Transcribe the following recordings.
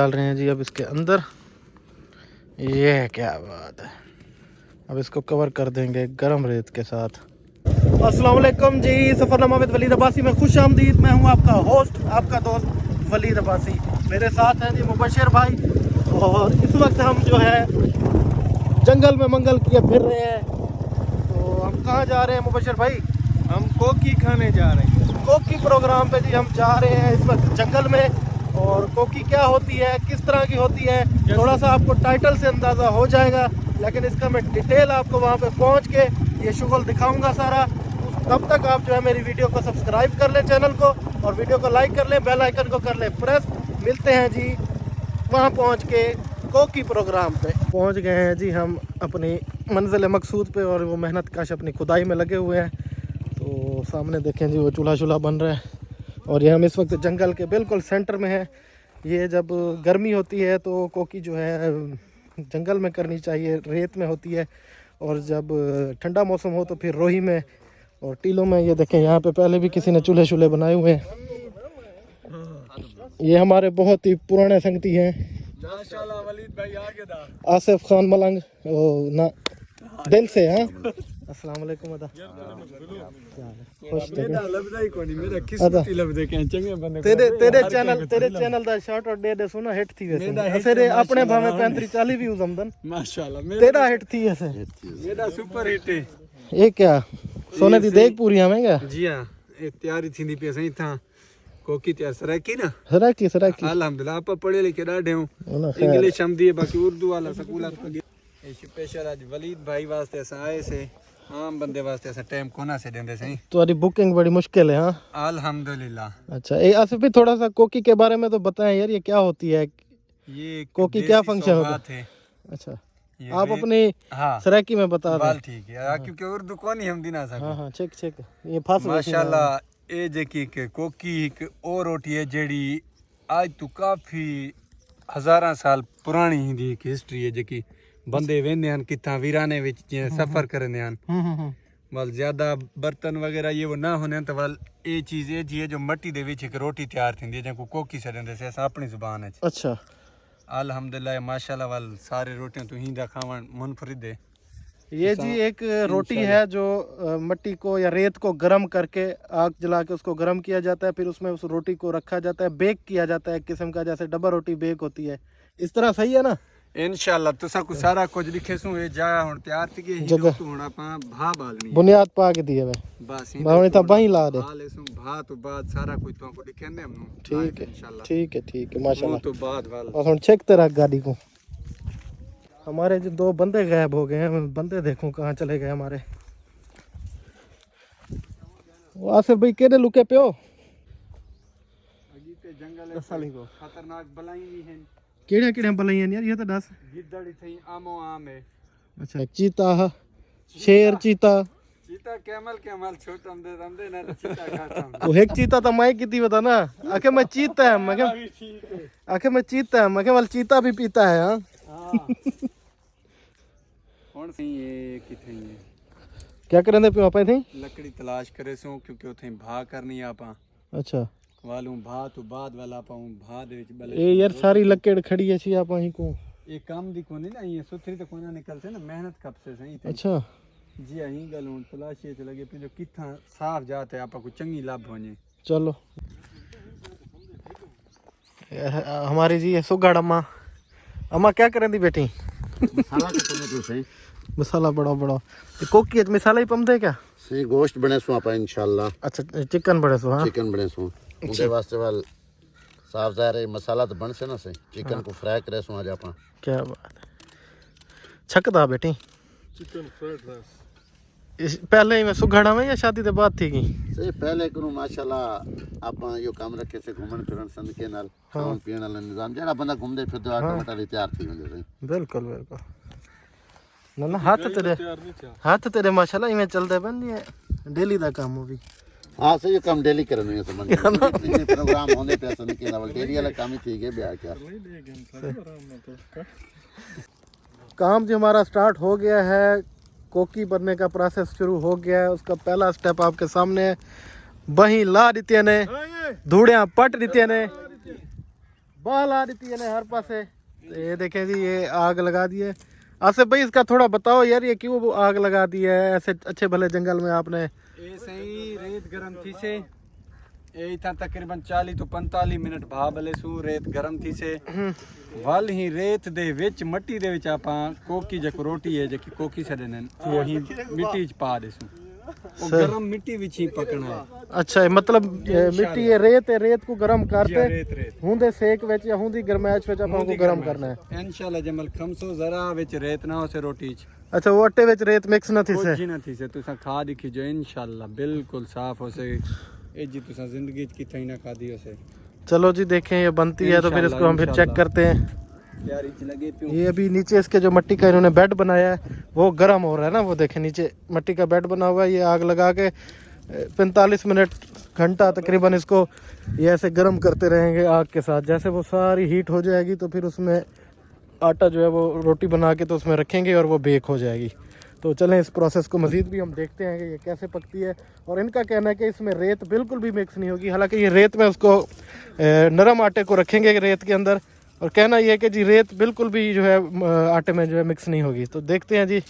डाल रहे हैं जी अब इसके अंदर। ये क्या बात है, अब इसको कवर कर देंगे गरम रेत के साथ। अस्सलाम वालेकुम जी, सफरनामा विद वलीद अब्बासी में खुश आमदीद। मैं हूं आपका होस्ट, आपका दोस्त वलीद अब्बासी। मेरे साथ हैं जी मुबशिर भाई, और इस वक्त हम जो है जंगल में मंगल किए फिर रहे हैं। तो हम कहाँ जा रहे हैं मुबशिर भाई? हम कोकी खाने जा रहे हैं। कोकी प्रोग्राम पे जी हम जा रहे हैं इस वक्त जंगल में। और कोकी क्या होती है, किस तरह की होती है, थोड़ा सा आपको टाइटल से अंदाज़ा हो जाएगा, लेकिन इसका मैं डिटेल आपको वहाँ पे पहुँच के ये शुगल दिखाऊंगा सारा। तब तक आप जो है मेरी वीडियो को सब्सक्राइब कर लें, चैनल को, और वीडियो को लाइक कर लें, बेल आइकन को कर लें प्रेस। मिलते हैं जी वहाँ पहुँच के कोकी प्रोग्राम पे। पहुँच गए हैं जी हम अपनी मंजिल मकसूद पे, और वो मेहनत काश अपनी खुदाई में लगे हुए हैं। तो सामने देखें जी वो चूल्हा बन रहा है, और ये हम इस वक्त जंगल के बिल्कुल सेंटर में है। ये जब गर्मी होती है तो कोकी जो है जंगल में करनी चाहिए, रेत में होती है, और जब ठंडा मौसम हो तो फिर रोही में और टीलों में। ये देखें यहाँ पे पहले भी किसी ने चूल्हे बनाए हुए हैं। ये हमारे बहुत ही पुराने संगती हैं, माशाल्लाह वलीद भाई आगे दा आसिफ खान मलंग ना दिल से। हाँ, अस्सलाम वालेकुम अदा। मेरा लबदा ही कोनी, मेरा किस्मती लबदे के चंगे बंदे। तेरे चैनल दा शॉट और दे सुना हिट थी वैसे। असरे अपने भावे 35-40 व्यूज आमदन माशाल्लाह तेरा हिट थी ऐसे। मेरा सुपर हिट है। ये क्या सोने दी देख पूरी हमें क्या? जी हां, ए तैयारी थींदी पे सही था कोकी तैयार सराकी ना सराकी अल्हम्दुलिल्लाह। आप पढ़े लिखे डाढे हो, इंग्लिश हमदी है, बाकी उर्दू वाला स्कूल पढ़े। ए स्पेशल आज वलीद भाई वास्ते अस आए से, आम बंदे वास्ते अस टाइम कोना से देंदे सही। तुम्हारी बुकिंग बड़ी मुश्किल है। हाँ अल्हम्दुलिल्लाह। अच्छा, ये आसिफ भी थोड़ा सा कोकी के बारे में तो बताएं यार, ये क्या होती है ये कोकी, क्या फंक्शन होता है? अच्छा, आप अपनी सराकी में बता रहे हैं। ठीक है, क्योंकि उर्दू कोनी हम दिना सके। हाँ चेक ये फास माशाल्लाह। ए जेकी के कोकी एक और रोटी है जेडी आज तो काफी हजारां साल पुरानी हिंदी एक हिस्ट्री है, जेकी बंदे वेंदे हन किथा वीराने विच जे सफर करने हन। वल ज्यादा बर्तन वगैरह ये वो ना होने तो वल ए चीज है जी जो मट्टी दे विच एक रोटी तैयार थींदी है जेको कोकी सडंदे से असा अपनी जुबान है। अच्छा, अल्हम्दुलिल्लाह माशाल्लाह। वल सारे रोटियां तो हिंदा खावन मुनफरिद है। ये जी एक रोटी है जो मट्टी को या रेत को गर्म करके आग जला के उसको गर्म किया जाता है, फिर उसमें उस रोटी को रखा जाता है, बेक किया जाता है एक किस्म का, जैसे डबल रोटी बेक होती है इस तरह। सही है ना? इंशाल्लाह तुसा को सारा कुछ लिखे सु ए जा हुन तैयार थी के हिंदू तो हुन आपा भा बालनी बुनियाद पा के दिए वे बस बावणी ता बही ला दे हाले सु भा तो बाद सारा कुछ तो को लिखे ने हमनु। ठीक है इंशाल्लाह, ठीक है माशाल्लाह। तो बाद वाल और हुन चेक तेरा गाड़ी को। हमारे जो 2 बंदे गायब हो गए हैं, बंदे देखूं कहाँ चले गए हमारे। वो आसिफ भाई केड़े लुके पे हो? अगी पे जंगल है को खतरनाक बलाई नहीं है। केड़े बलाइयां यार, ये तो दस। गिद्दड़ी थई आमो आम है। अच्छा, चीता, शेर, चीता कैमल छोटा दे ना तो चीता खाता। वो एक चीता तो मैं कितनी बता ना, आके मैं चीता है, मैं चीता है, मैं वाल चीता भी पीता है। हाँ कौन सी ये किथे है क्या करने पे आपे थे? लकड़ी तलाश करे सो क्योंकि उथे भा करनी आपा। अच्छा, वालू भा तो बाद वाला पाऊं भा दे विच बले ए यार सारी लकड़ खड़ी है छी आपा ही को। ये काम दी कोनी ना, ये सुथरी तो कोना निकलते ना, मेहनत कब से सही थे। अच्छा जी यही गलूं तलाशी ते लगे पे जो किथा साफ जाते आपा को चंगी लाभ होने। चलो हमारी जी है सुगाड़ अम्मा क्या करें दी बेटी? मसाला कितने तो सही मसाला बड़ा कोकी मसाला ही पम दे क्या? सही गोश्त बने सो आपा इंशाल्लाह। अच्छा, चिकन बड़े सो। हाँ, चिकन बने सो उनके वास्ते वाल साफ जारे मसाला तो बन से ना सही। चिकन को फ्राई करे सो आज आपा। क्या बात है, छकदा बेटी चिकन फ्राइड राइस पहले ही मैं सुगाड़ा में या शादी के बाद थी की? सही पहले करूं माशाल्लाह आपा यो काम रखे से घूमन फिरन संद के नाल खान पीन वाला निजाम जेड़ा बंदा घूमदे फिरदे ऑटोमेटिकली तैयार थी होंदे सही। बिल्कुल ना हाथ तेरे माशाल्लाह इवें चलदे बंदी है डेली दा काम हो भी। हां सही काम डेली करने है समझ इतने प्रोग्राम होंदे पे संद के नाल डेली वाला काम ही ठीक है ब्याह क्या। काम जो हमारा स्टार्ट हो गया है, कोकी बनने का प्रोसेस शुरू हो गया है। उसका पहला स्टेप आपके सामने है। बही ला दिते ने, धूड़ियां पट दिते ने, बाल आ रही थी हर पासे। तो ये देखें जी, ये आग लगा दी है। आसिफ भाई इसका थोड़ा बताओ यार, ये क्यों वो आग लगा दी है ऐसे अच्छे भले जंगल में आपने? ऐसे ही रेत गरम थी से ये था तकरीबन 40 तो 45 मिनट भाबले सू रेत गरम थी से वल ही रेत दे विच मट्टी दे विच आपां कोकी जको रोटी है जकी कोकी सडने वो ही मिट्टी च पा देसू वो गरम मिट्टी विच ही पकना है। अच्छा, मतलब मिट्टी है, रेत को गरम करते रेत हुंदे सेक विच या हुंदी गरमैश विच आपां को गरम करना है। इंशाल्लाह जमल खमसो जरा विच रेत ना हो से रोटी च। अच्छा, वो आटे विच रेत मिक्स ना थी से? कुछ ना थी से तुसा खा दिखी जो इंशाल्लाह बिल्कुल साफ हो से ए जी तुसा जिंदगी च किथा ही ना खादी हो से। चलो जी देखें ये बनती है तो फिर इसको हम फिर चेक करते हैं। ये अभी नीचे इसके जो मिट्टी का इन्होंने बेड बनाया है वो गर्म हो रहा है ना, वो देखें नीचे मिट्टी का बेड बना हुआ है। ये आग लगा के 45 मिनट घंटा तकरीबन इसको ये ऐसे गर्म करते रहेंगे आग के साथ। जैसे वो सारी हीट हो जाएगी तो फिर उसमें आटा जो है वो रोटी बना के तो उसमें रखेंगे और वो बेक हो जाएगी। तो चलें इस प्रोसेस को मज़ीद भी हम देखते हैं कि ये कैसे पकती है। और इनका कहना है कि इसमें रेत बिल्कुल भी मिक्स नहीं होगी, हालांकि ये रेत में उसको नरम आटे को रखेंगे रेत के अंदर, और कहना ये है कि जी रेत बिल्कुल भी जो है आटे में जो है मिक्स नहीं होगी। तो देखते हैं जी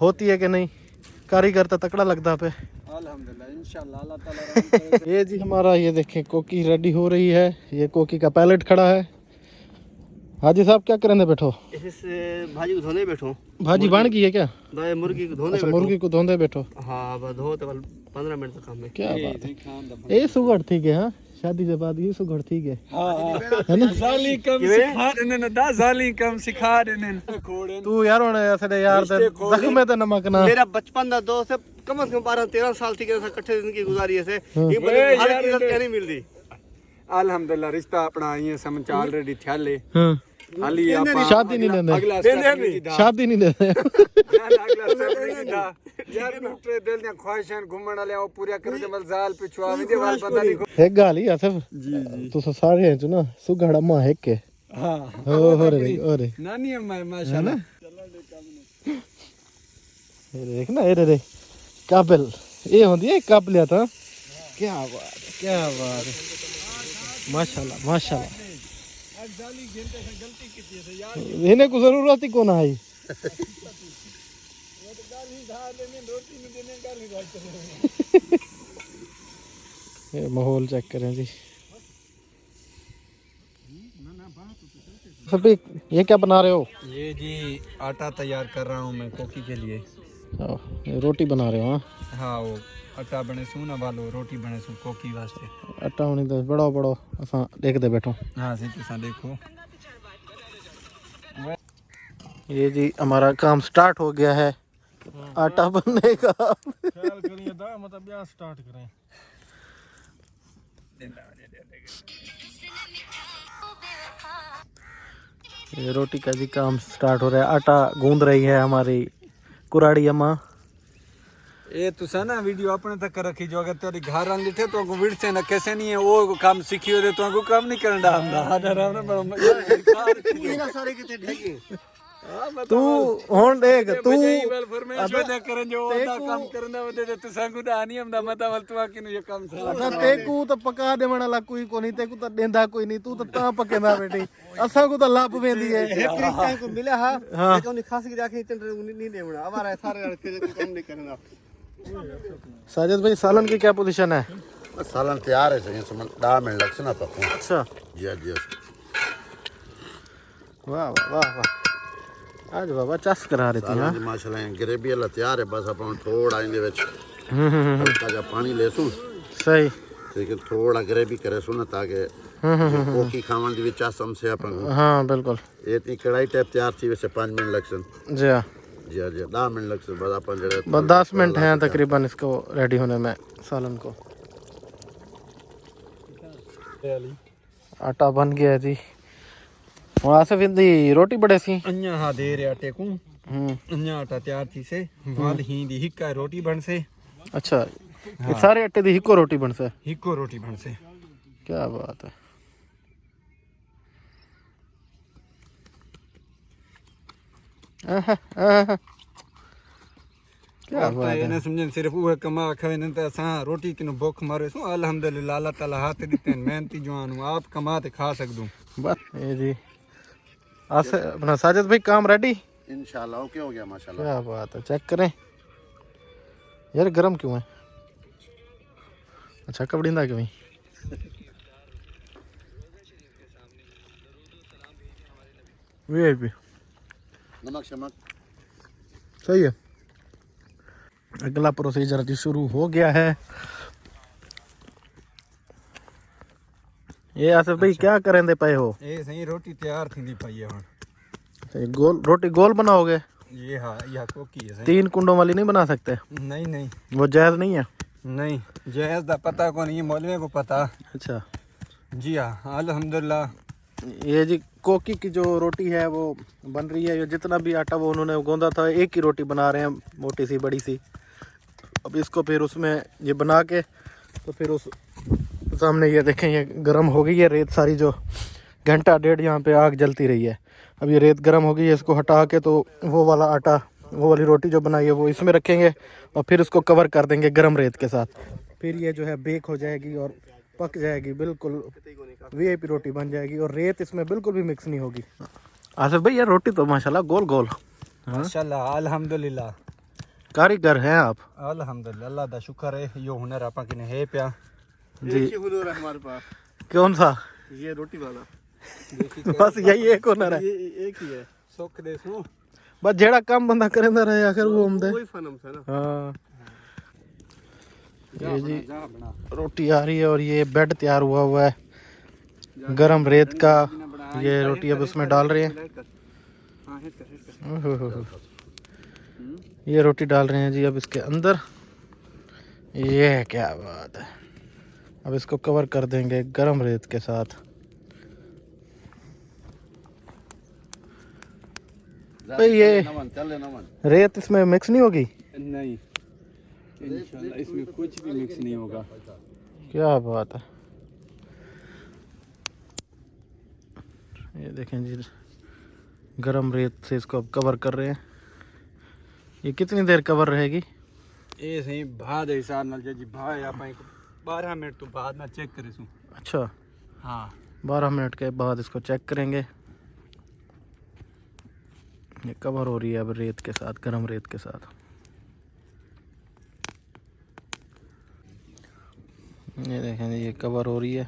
होती है कि नहीं। कारीगर तो तकड़ा लगता पे अल्हम्दुलिल्लाह इंशाल्लाह अल्लाह ताला रहम करे। ये जी हमारा ये देखें कोकी रेडी हो रही है। ये कोकी का पैलेट खड़ा है। हाजी साहब क्या करेंगे बैठो? इस भाजी को धोने बैठो। भाजी बन गई है क्या? मुर्गी को धोने अच्छा, बैठो। मुर्गी को धोने बैठो। हाँ बस धो तो 15 मिनट तक काम है। क्या बात है, ये सुगड़ ठीक है। हाँ, शादी के बाद ये सुगड़ ठीक है। है ना? जाली कम सिखा देने ना दा जाली कम सिखा देने खोड़े तू यार होने ऐसे यार जख्म में तो नमक ना। मेरा बचपन का दोस्त है, कम से कम 12-13 साल थी इकट्ठे जिंदगी गुजारी है। नहीं मिल रही। अल्हम्दुलिल्लाह रिश्ता अपना ये समझ ऑलरेडी थ्याले हां खाली आपा शादी नहीं लेने, अगला शादी नहीं लेने। यार नुट्रे दिल ने ख्वाहिशां घूमण वाले ओ पूरा कर जमल जाल पिछवा विदे वाल बंदा नहीं एक गाली आसिफ जी जी तू सारे हैं जो ना सुगड़ा मां है के। हां हो रे नानी अम्मा माशाल्लाह ये देख ना, ये रे काबिल ये होंदी है काबिलियत। था क्या बात है, माशाल्लाह माशाल्लाह। इन्हें को जरूरत ही कौन आई। ये माहौल चेक करें जी। सभी ये क्या बना रहे हो? ये जी आटा तैयार कर रहा हूँ मैं कोकी के लिए। ये रोटी बना रहे हो? हाँ वो आटा बने सू ना वालो रोटी बने सू कोकी वास्ते। आटा होनी तो बड़ो असा देखते बैठो। हाँ सही तुसा देखो। ये जी हमारा काम स्टार्ट हो गया है आटा बनने का। ख्याल करिए दा मतलब यहाँ स्टार्ट करें। ये रोटी का जी काम स्टार्ट हो रहा है। आटा गूंद रही है हमारी कुराड़ी अम्मा। ये तुसा ना वीडियो अपने तक रखी जो अगर तेरी घर आन दिखे तो को विरसे ना कैसे नहीं है वो काम सीखी हो दे तो को काम नहीं करना हमदा हां राम ना बड़ा सारे कितने ढेगे तू होन देख तू अबे करन जो ओदा काम करना वदे ते तुसा को आनी हमदा मता वल तू किनु ये काम सा ना तेकू तो पका देवण वाला कोई कोनी, तेकू तो देंदा कोई नहीं, तू तो ता पकेंदा बेटी। असा को तो लाभ वेंदी है एक को मिला हां लेकिन उन्हें खास की जाके इतने नहीं देवना हमारा सारे रखे काम नहीं करना। साजिद भाई सालन की क्या पोजीशन है? सालन तैयार है सही समझ 10 मिनट लगसे ना पकू। अच्छा जी वाह वाह वाह आज बाबा चस करा रही थी। हां माशाल्लाह ग्रेवी वाला तैयार है, बस अपन थोड़ा इंदे विच हल्का जा पानी लेसू सही लेकिन थोड़ा ग्रेवी करे सु ना ताकि कोकी खावन दी विच आसम से अपन। हां बिल्कुल ये ती कढ़ाई टाइप तैयार थी वैसे 5 मिनट लगसन। जी हां जी 10 मिनट लगसन बस अपन जड़े बस 10 मिनट हैं तकरीबन इसको रेडी होने में सालन को। आटा बन गया है जी। वहां से फिर रोटी बड़े सी अन्या हा दे रे आटे को अन्या आटा तैयार थी से वाल ही दी हिक्का रोटी बन से। अच्छा ये सारे आटे दी हिको रोटी बन से? हिक्को रोटी बन से। क्या बात है। क्या बात है। ने समझन सिर्फ वो कमा खावे न त असा रोटी किनो भूख मारे सु अल्हम्दुलिल्लाह अल्लाह ताला हाथ दिते मेहनती जवान आप कमा ते खा सकदू। बस ये जी अपना साजिद भाई काम रेडी। इंशाल्लाह ओके हो गया माशाल्लाह। क्या बात है, चेक करें यार गरम क्यों है। अच्छा कपड़िंदा क्यों वीआईपी नमक शमक सही है। अगला प्रोसीजर जी शुरू हो गया है। ये आसिफ भाई क्या करें दे पे हो। ये सही रोटी तैयार थी पई है हुन। गोल रोटी गोल बनाओगे। ये हाँ यह कोकी है सही। 3 कुंडों वाली नहीं बना सकते, नहीं नहीं वो जायज नहीं है। नहीं जैस दा पता को नहीं, मौलवी को पता। अच्छा जी हाँ अल्हम्दुलिल्लाह। ये जी कोकी की जो रोटी है वो बन रही है। ये जितना भी आटा वो उन्होंने गूंदा था, एक ही रोटी बना रहे हैं, मोटी सी बड़ी सी। अब इसको फिर उसमें ये बना के तो फिर उस सामने ये देखें ये गर्म हो गई है रेत सारी, जो घंटा डेढ़ यहाँ पे आग जलती रही है। अब ये रेत गर्म हो गई है, इसको हटा के तो वो वाला आटा, वो वाली रोटी जो बनाई है वो इसमें रखेंगे और फिर उसको कवर कर देंगे गर्म रेत के साथ। फिर ये जो है बेक हो जाएगी और पक जाएगी, बिल्कुल वीआईपी रोटी बन जाएगी और रेत इसमें बिल्कुल भी मिक्स नहीं होगी। आसिफ भाई यार रोटी तो माशाल्लाह गोल गोल। माशाल्लाह अल्हम्दुलिल्लाह। कारीगर हैं आप। अल्हम्दुलिल्लाह अल्लाह दा शुक्र है, यो हुनर आपा किने है पिया जी। एक ही हुनर है हमारे पास, कौन सा। ये रोटी वाला। बस यही एक हुनर है। ये एक ही है। सुख दे सू बस जेड़ा काम बंदा करेंदा रहे आखिर वो हमदे। वही फनम था ना। हाँ ये जी जा बना। रोटी आ रही है और ये बेड तैयार हुआ है गरम रेत का। ये रोटी अब उसमें डाल रहे हैं। हाँ हिट कर। ओहो, ये रोटी डाल रहे हैं जी अब इसके अंदर। ये क्या बात है। अब इसको कवर कर देंगे गरम रेत के साथ। भाई ये नमन चले नमन। रेत इसमें मिक्स नहीं होगी। नहीं इंशाल्लाह इसमें कुछ भी मिक्स नहीं होगा। क्या बात है। ये देखें जी गरम रेत से इसको अब कवर कर रहे हैं। ये कितनी देर कवर रहेगी। ये सही भाद है हिसाब नाल जी भाई आप 12 मिनट तो बाद ना चेक करे सू। अच्छा हाँ 12 मिनट के बाद इसको चेक करेंगे। ये कवर हो रही है अब रेत के साथ, गरम रेत के साथ। ये देखें जी ये कवर हो रही है।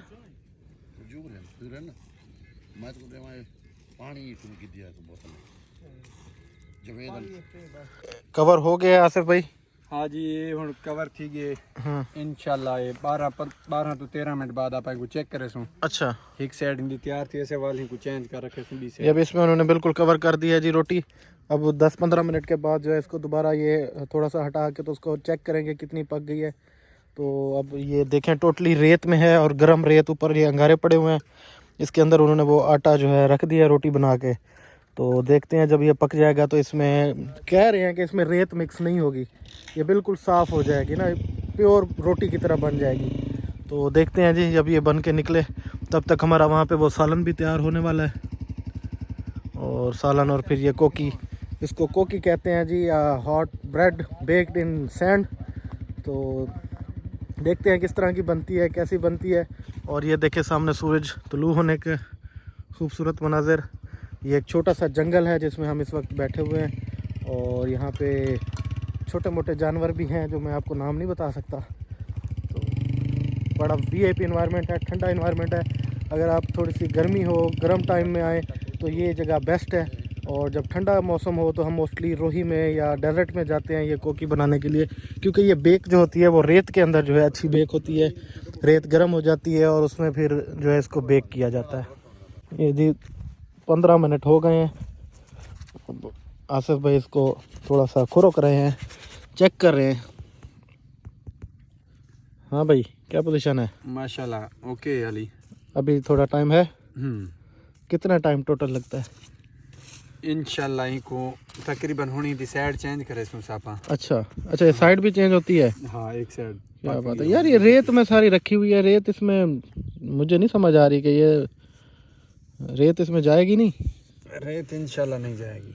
कवर हो गया आसिफ भाई। हाँ जी ये हुन कवर थी गए हाँ इंशाल्लाह। ये 12 तो 13 मिनट बाद आप को चेक करे सू। अच्छा एक साइड इंदी तैयार थी, ऐसे वाली को चेंज कर रखे सू। ये अब इसमें उन्होंने बिल्कुल कवर कर दिया है जी रोटी। अब 10-15 मिनट के बाद जो है इसको दोबारा ये थोड़ा सा हटा के तो उसको चेक करेंगे कितनी पक गई है। तो अब ये देखें टोटली रेत में है और गरम रेत ऊपर ये अंगारे पड़े हुए हैं। इसके अंदर उन्होंने वो आटा जो है रख दिया रोटी बना के। तो देखते हैं जब ये पक जाएगा तो इसमें कह रहे हैं कि इसमें रेत मिक्स नहीं होगी, ये बिल्कुल साफ़ हो जाएगी ना, प्योर रोटी की तरह बन जाएगी। तो देखते हैं जी जब ये बन के निकले तब तक हमारा वहाँ पे वो सालन भी तैयार होने वाला है। और सालन और फिर ये कोकी, इसको कोकी कहते हैं जी, hot bread baked in sand. तो देखते हैं किस तरह की बनती है, कैसी बनती है। और ये देखे सामने सूरज तुलू होने के खूबसूरत मनाजिर। ये एक छोटा सा जंगल है जिसमें हम इस वक्त बैठे हुए हैं और यहाँ पे छोटे मोटे जानवर भी हैं जो मैं आपको नाम नहीं बता सकता। तो बड़ा वीआईपी एनवायरनमेंट है, ठंडा एनवायरनमेंट है। अगर आप थोड़ी सी गर्मी हो, गर्म टाइम में आए तो ये जगह बेस्ट है। और जब ठंडा मौसम हो तो हम मोस्टली रोही में या डेजर्ट में जाते हैं ये कोकी बनाने के लिए, क्योंकि ये बेक जो होती है वो रेत के अंदर जो है अच्छी बेक होती है। रेत गर्म हो जाती है और उसमें फिर जो है इसको बेक किया जाता है। ये जी 15 मिनट हो गए हैं। आसिफ भाई इसको थोड़ा सा खुरक रहे हैं, चेक कर रहे हैं। हाँ भाई क्या पोजीशन है। माशाल्लाह ओके अली। अभी थोड़ा टाइम है। कितना टाइम टोटल लगता है। इंशाल्लाह इनको तकरीबन होनी दी साइड चेंज करे सू सापा। अच्छा ये साइड भी चेंज होती है। हाँ एक साइड। क्या बात है यार, ये रेत में सारी रखी हुई है। रेत इसमें मुझे नहीं समझ आ रही कि ये रेत इसमें जाएगी नहीं। रेत इंशाल्लाह नहीं जाएगी।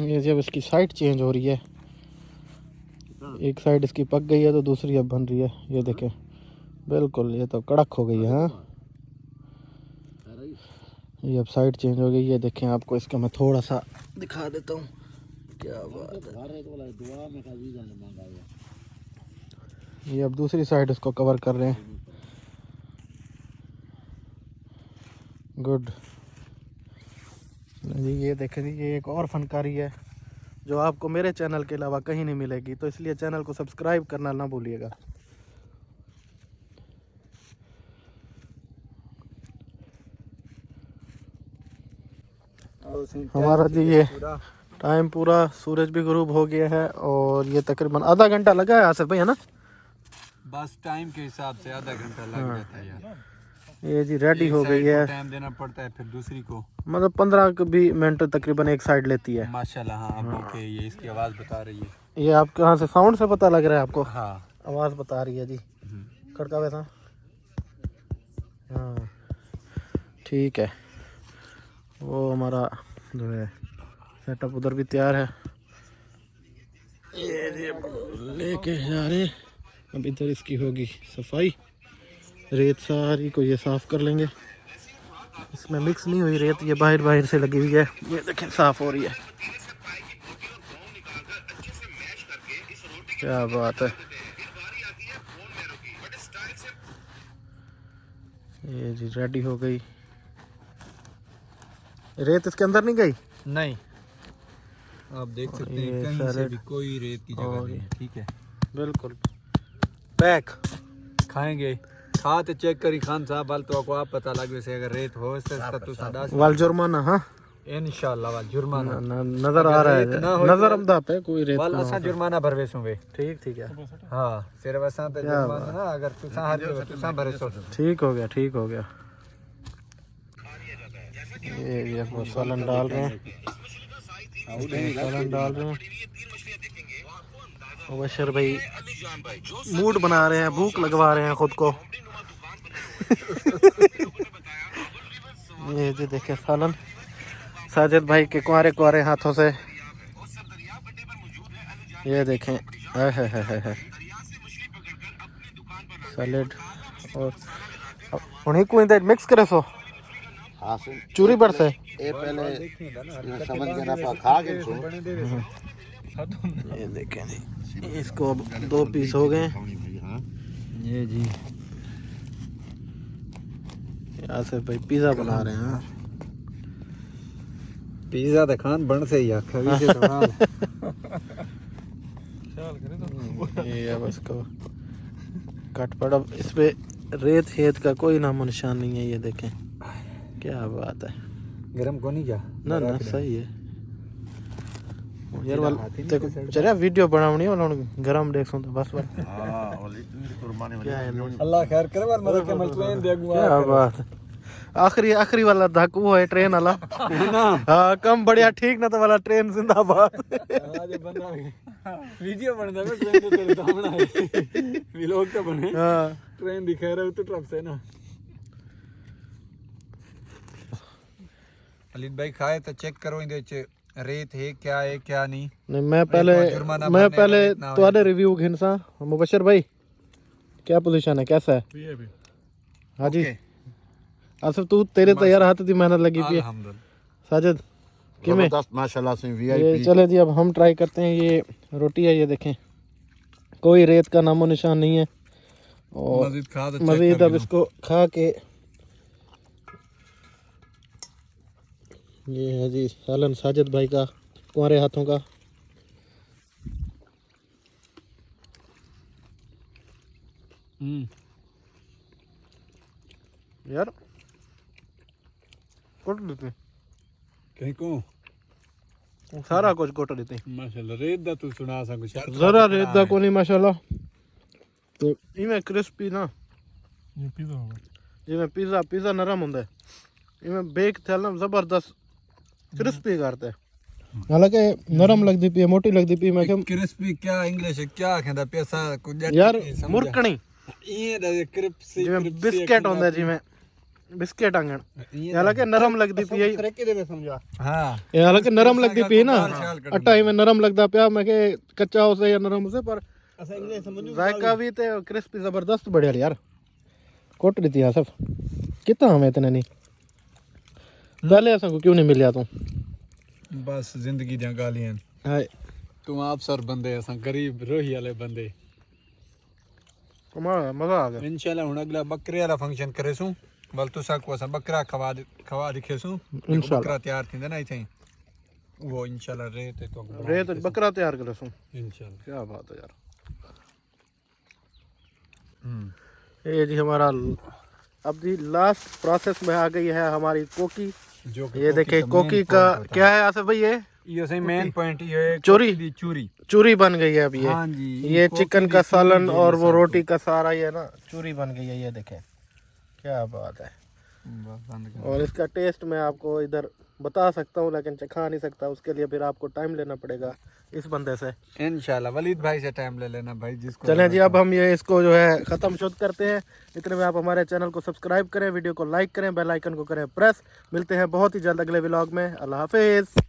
ये जब इसकी साइड चेंज हो रही है, एक साइड इसकी पक गई है तो दूसरी अब बन रही है। ये देखें बिल्कुल ये तो कड़क हो गई है। हाँ ये अब साइड चेंज हो गई। ये देखें, आपको इसका मैं थोड़ा सा दिखा देता हूँ। क्या बात है। ये अब दूसरी साइड इसको कवर कर रहे हैं। गुड जी। ये देखें जी, ये एक और फनकारी है जो आपको मेरे चैनल के अलावा कहीं नहीं मिलेगी, तो इसलिए चैनल को सब्सक्राइब करना ना भूलिएगा। हमारा जी ये टाइम पूरा, सूरज भी गुरूब हो गया है और ये तकरीबन आधा घंटा लगा है आसिफ भाई, है ना? बस टाइम के हिसाब से आधा घंटा लग जाता है यार। ये जी रेडी हो गई है। टाइम देना पड़ता है, फिर दूसरी को मतलब 15 मिनट तकरीबन एक साइड लेती है। माशाल्लाह। हाँ अब ओके, ये इसकी आवाज़ बता रही है। ये आप कहाँ से, साउंड से पता लग रहा है आपको? हाँ आवाज़ बता रही है जी। खड़का वैसा, हाँ ठीक है। वो हमारा जो है सेटअप उधर भी तैयार है। ये लेके जा रहे। अब इधर इसकी होगी सफाई, रेत सारी को ये साफ कर लेंगे। इसमें मिक्स नहीं हुई रेत, ये बाहर बाहर से लगी हुई है। ये देखें साफ हो रही है। क्या बात है। ये जी रेडी हो गई। रेत इसके अंदर नहीं गई? नहीं, आप देख सकते हैं कहीं से भी कोई रेत की जगह नहीं है। ठीक है, बिल्कुल पैक। खाएंगे खा तो चेक करी खान साहब वाल, तो आप पता लग वैसे अगर रेत हो तो सादा वाल जुर्माना। हाँ इंशाल्लाह वाल जुर्माना नजर आ रहा है। नजर आमदा पे कोई रेत वाल असा जुर्माना भरवे सुवे। ठीक है। हाँ सिर्फ असा पे जुर्माना ना, अगर तुसा हर तुसा भरे सो। ठीक हो गया, ठीक हो गया। ये वो सालन डाल रहे हैं, सालन डाल रहे हैं। मुबशर भाई मूड बना रहे हैं, भूख लगवा रहे हैं खुद को। ये जी देखे सालन साजिद भाई के कुंवारे कुंवारे हाथों से। ये देखें है सैलेड और उन्हीं को इधर मिक्स करे सो चूरी बढ़ से। ये पहले समझ के ना खा के ये देखें जी, इसको अब 2 पीस हो गए। ये जी आसिफ भाई पिज़्ज़ा बना रहे हैं। पिज़्ज़ा तो खान बन से ही आखा भी से बना। ये अब इसको कट पड़। अब इस पे रेत हेत का कोई नामो निशान नहीं है। ये देखें क्या बात है। गरम को नहीं क्या ना ना सही है यार। वाल देखो चला वीडियो बनावनी और गरम देख सुन तो बस वाल। हां और इतनी कुर्बानी वाली। क्या है अल्लाह खैर करे वाल मदद के मल ट्रेन दे गुआ। क्या बात है। आखिरी वाला धक वो है ट्रेन वाला ना। हाँ कम बढ़िया ठीक ना तो वाला ट्रेन जिंदाबाद। आज बंदा वीडियो बन जावे ट्रेन तो तेरे दामना है व्लॉग तो बने। हां ट्रेन दिखा रहा तो ट्रक से ना। अलीद भाई खाए तो चेक करो इधर च रेत है क्या नहीं। नहीं मैं पहले तुम्हारे रिव्यू घिनसा। मुबशर भाई क्या पोजीशन है, कैसा है? हाँ जी आसिफ तू तेरे तो यार हाथ की मेहनत लगी थी। साजिद किमें माशाल्लाह से वीआईपी। चले जी अब हम ट्राई करते हैं। ये रोटी है, ये देखें कोई रेत का नामो निशान नहीं है। और मजीद अब इसको खा के ये है जी सालन साजिद भाई का कुंवारे हाथों का। यार कोट लेते कहीं को सारा कुछ कोट लेते माशाल्लाह। रेत दा तू सुना सा कुछ जरा रेत दा को नहीं माशाल्लाह। तो इमें क्रिस्पी ना ये पिज़्ज़ा होगा जिमें पिज़्ज़ा नरम होता है, इमें बेक थे ना जबरदस्त क्रिस्पी करते हैं। हालांकि नरम लगती पी है, मोटी लगती पी। मैं क्रिस्पी क्या इंग्लिश क्या कहंदा पैसा कुछ यार मुरकणी ये दा क्रिस्पी जिमें बिस्किट होंदा जिमें बिस्किट आंगन। हालांकि नरम लगती पी है। तरीके दे समझा। हां हालांकि नरम लगती पी ना आटा में नरम लगदा पिया। मैं के कच्चा हो से या नरम हो से पर असा इंग्लिश समझू जायका भी ते क्रिस्पी जबरदस्त बढ़िया यार। कोट दी थी आसिफ कितना हमें इतने नहीं पहले ऐसा को क्यों नहीं मिलिया तू बस जिंदगी दी गालियां हाय तू आप सर बंदे असा गरीब रोही वाले बंदे मजा आ गया इंशाल्लाह हुन अगला बकरे वाला फंक्शन करेसू बल तुसा को असा बकरा खवा दिखेसू इंशाल्लाह। बकरा तैयार थींदा ना इथे वो इंशाल्लाह रेत तो रेत बकरा तैयार करे सू इंशाल्लाह क्या बात है यार। ये जी हमारा अब जी लास्ट प्रोसेस में आ गई है हमारी कोकी। जो ये देखे कोकी का क्या है आसिफ भाई ये सही मेन पॉइंट ये है चोरी। दी चूरी चूरी बन गई है अब ये। हाँ जी ये कोकी चिकन दी का चूरी सालन जी और वो सब रोटी का सारा ये ना चूरी बन गई है। ये देखें क्या बात है। बंद कर। और इसका टेस्ट मैं आपको इधर बता सकता हूँ लेकिन चखा नहीं सकता, उसके लिए फिर आपको टाइम लेना पड़ेगा इस बंदे से। इंशाल्लाह वलीद भाई से टाइम ले लेना भाई जिसको चलें जी अब हम ये इसको जो है ख़त्म शुद्ध करते हैं। इतने में आप हमारे चैनल को सब्सक्राइब करें, वीडियो को लाइक करें, बेल आइकन को करें प्रेस। मिलते हैं बहुत ही जल्द अगले व्लॉग में। अल्लाह हाफिज़।